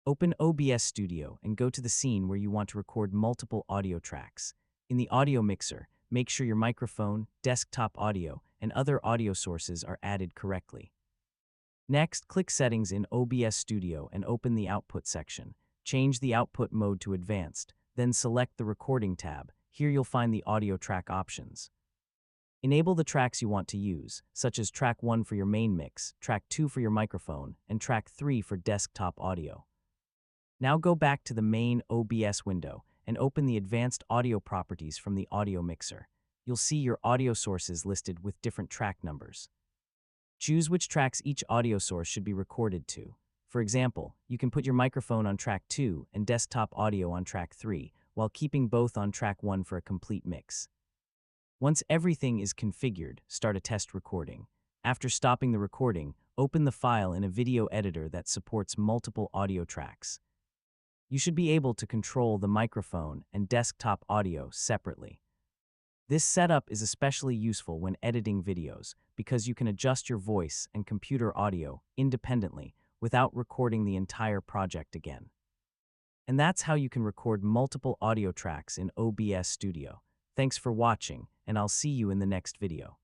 Open OBS Studio and go to the scene where you want to record multiple audio tracks. In the audio mixer, make sure your microphone, desktop audio, and other audio sources are added correctly. Next, click Settings in OBS Studio and open the Output section. Change the output mode to Advanced, then select the Recording tab. Here you'll find the audio track options. Enable the tracks you want to use, such as track 1 for your main mix, track 2 for your microphone, and track 3 for desktop audio. Now go back to the main OBS window and open the Advanced Audio Properties from the audio mixer. You'll see your audio sources listed with different track numbers. Choose which tracks each audio source should be recorded to. For example, you can put your microphone on track 2 and desktop audio on track 3, while keeping both on track 1 for a complete mix. Once everything is configured, start a test recording. After stopping the recording, open the file in a video editor that supports multiple audio tracks. You should be able to control the microphone and desktop audio separately. This setup is especially useful when editing videos because you can adjust your voice and computer audio independently without recording the entire project again. And that's how you can record multiple audio tracks in OBS Studio. Thanks for watching, and I'll see you in the next video.